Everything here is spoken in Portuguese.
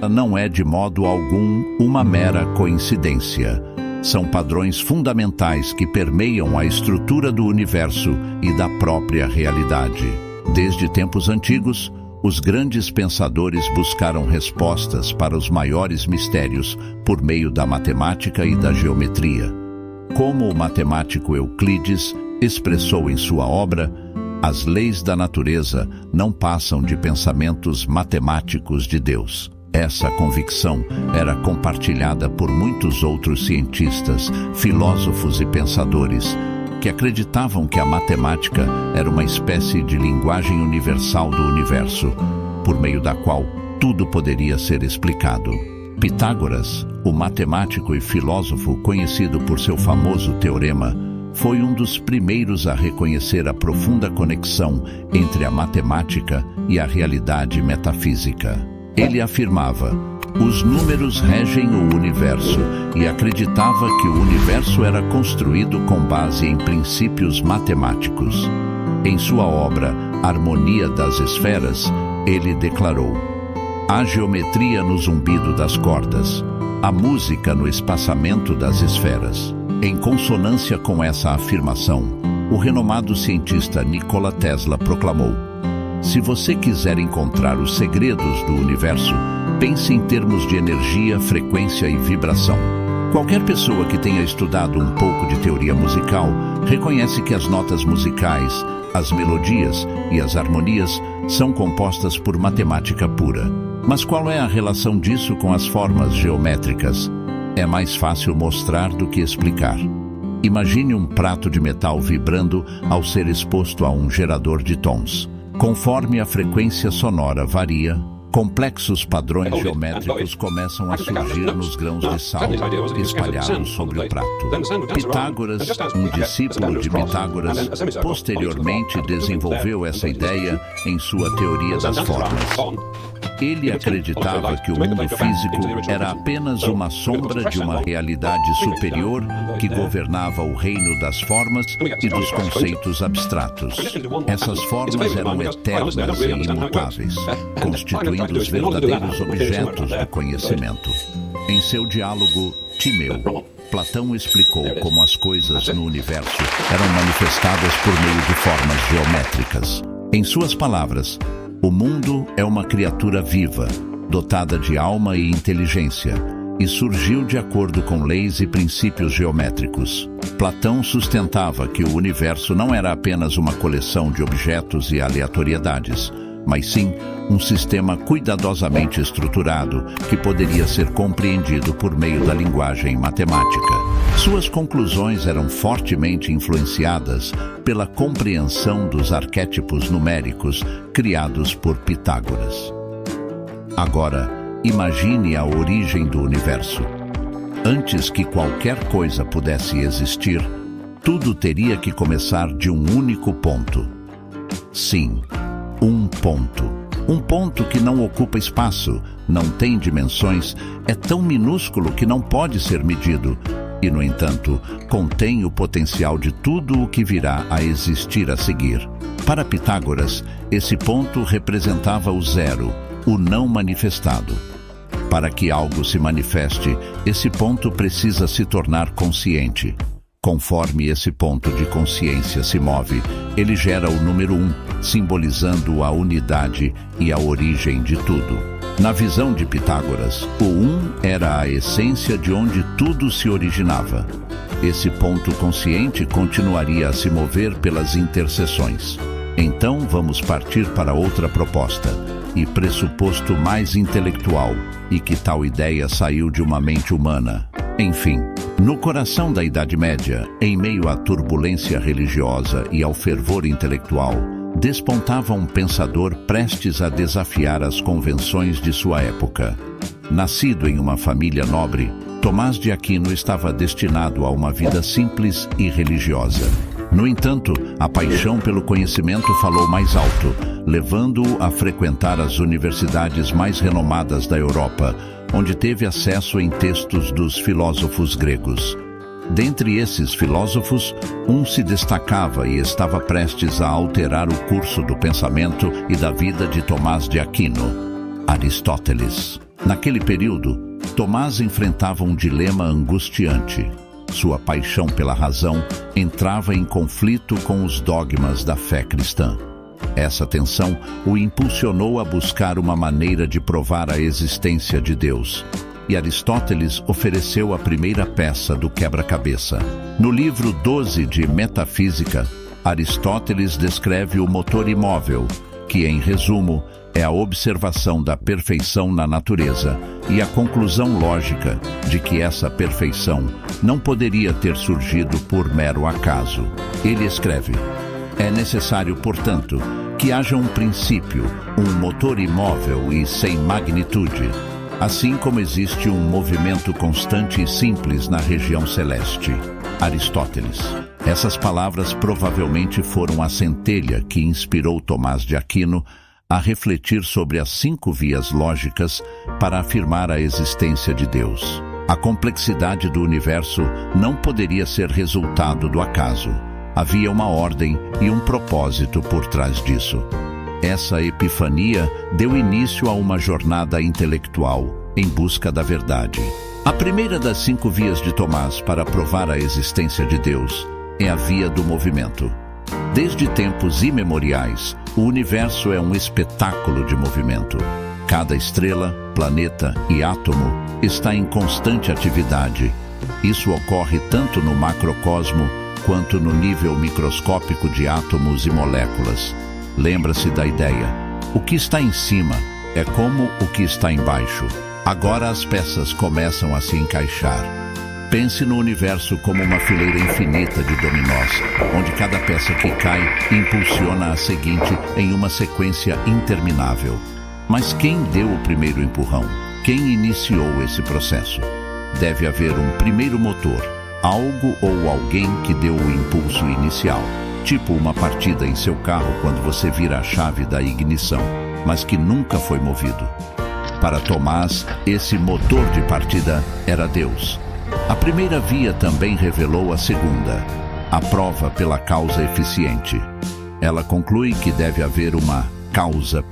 não é de modo algum uma mera coincidência. São padrões fundamentais que permeiam a estrutura do universo e da própria realidade. Desde tempos antigos, os grandes pensadores buscaram respostas para os maiores mistérios por meio da matemática e da geometria. Como o matemático Euclides expressou em sua obra, as leis da natureza não passam de pensamentos matemáticos de Deus. Essa convicção era compartilhada por muitos outros cientistas, filósofos e pensadores, que acreditavam que a matemática era uma espécie de linguagem universal do universo, por meio da qual tudo poderia ser explicado. Pitágoras, o matemático e filósofo conhecido por seu famoso teorema, foi um dos primeiros a reconhecer a profunda conexão entre a matemática e a realidade metafísica. Ele afirmava: os números regem o universo, e acreditava que o universo era construído com base em princípios matemáticos. Em sua obra Harmonia das Esferas, ele declarou: há geometria no zumbido das cordas, a música no espaçamento das esferas. Em consonância com essa afirmação, o renomado cientista Nikola Tesla proclamou: se você quiser encontrar os segredos do universo, pense em termos de energia, frequência e vibração. Qualquer pessoa que tenha estudado um pouco de teoria musical reconhece que as notas musicais, as melodias e as harmonias são compostas por matemática pura. Mas qual é a relação disso com as formas geométricas? É mais fácil mostrar do que explicar. Imagine um prato de metal vibrando ao ser exposto a um gerador de tons. Conforme a frequência sonora varia, complexos padrões geométricos começam a surgir nos grãos de sal espalhados sobre o prato. Pitágoras, um discípulo de Pitágoras, posteriormente desenvolveu essa ideia em sua teoria das formas. Ele acreditava que o mundo físico era apenas uma sombra de uma realidade superior que governava o reino das formas e dos conceitos abstratos. Essas formas eram eternas e imutáveis, constituindo os verdadeiros objetos do conhecimento. Em seu diálogo Timeu, Platão explicou como as coisas no universo eram manifestadas por meio de formas geométricas. Em suas palavras, o mundo é uma criatura viva, dotada de alma e inteligência, e surgiu de acordo com leis e princípios geométricos. Platão sustentava que o universo não era apenas uma coleção de objetos e aleatoriedades, mas sim um sistema cuidadosamente estruturado que poderia ser compreendido por meio da linguagem matemática. Suas conclusões eram fortemente influenciadas pela compreensão dos arquétipos numéricos criados por Pitágoras. Agora, imagine a origem do universo. Antes que qualquer coisa pudesse existir, tudo teria que começar de um único ponto. Sim, um ponto. Um ponto que não ocupa espaço, não tem dimensões, é tão minúsculo que não pode ser medido e, no entanto, contém o potencial de tudo o que virá a existir a seguir. Para Pitágoras, esse ponto representava o zero, o não manifestado. Para que algo se manifeste, esse ponto precisa se tornar consciente. Conforme esse ponto de consciência se move, ele gera o número 1, simbolizando a unidade e a origem de tudo. Na visão de Pitágoras, o 1 era a essência de onde tudo se originava. Esse ponto consciente continuaria a se mover pelas interseções. Então vamos partir para outra proposta, e pressuposto mais intelectual, e que tal ideia saiu de uma mente humana. Enfim, no coração da Idade Média, em meio à turbulência religiosa e ao fervor intelectual, despontava um pensador prestes a desafiar as convenções de sua época. Nascido em uma família nobre, Tomás de Aquino estava destinado a uma vida simples e religiosa. No entanto, a paixão pelo conhecimento falou mais alto, levando-o a frequentar as universidades mais renomadas da Europa, onde teve acesso em textos dos filósofos gregos. Dentre esses filósofos, um se destacava e estava prestes a alterar o curso do pensamento e da vida de Tomás de Aquino: Aristóteles. Naquele período, Tomás enfrentava um dilema angustiante. Sua paixão pela razão entrava em conflito com os dogmas da fé cristã. Essa tensão o impulsionou a buscar uma maneira de provar a existência de Deus. E Aristóteles ofereceu a primeira peça do quebra-cabeça. No livro 12 de Metafísica, Aristóteles descreve o motor imóvel, que, em resumo, é a observação da perfeição na natureza e a conclusão lógica de que essa perfeição não poderia ter surgido por mero acaso. Ele escreve: é necessário, portanto, que haja um princípio, um motor imóvel e sem magnitude, assim como existe um movimento constante e simples na região celeste. Aristóteles. Essas palavras provavelmente foram a centelha que inspirou Tomás de Aquino a refletir sobre as 5 vias lógicas para afirmar a existência de Deus. A complexidade do universo não poderia ser resultado do acaso. Havia uma ordem e um propósito por trás disso. Essa epifania deu início a uma jornada intelectual em busca da verdade. A primeira das 5 vias de Tomás para provar a existência de Deus é a via do movimento. Desde tempos imemoriais, o universo é um espetáculo de movimento. Cada estrela, planeta e átomo está em constante atividade. Isso ocorre tanto no macrocosmo quanto no nível microscópico de átomos e moléculas. Lembra-se da ideia: o que está em cima é como o que está embaixo. Agora as peças começam a se encaixar. Pense no universo como uma fileira infinita de dominós, onde cada peça que cai impulsiona a seguinte em uma sequência interminável. Mas quem deu o primeiro empurrão? Quem iniciou esse processo? Deve haver um primeiro motor, algo ou alguém que deu o impulso inicial, tipo uma partida em seu carro quando você vira a chave da ignição, mas que nunca foi movido. Para Tomás, esse motor de partida era Deus. A primeira via também revelou a segunda, a prova pela causa eficiente. Ela conclui que deve haver uma causa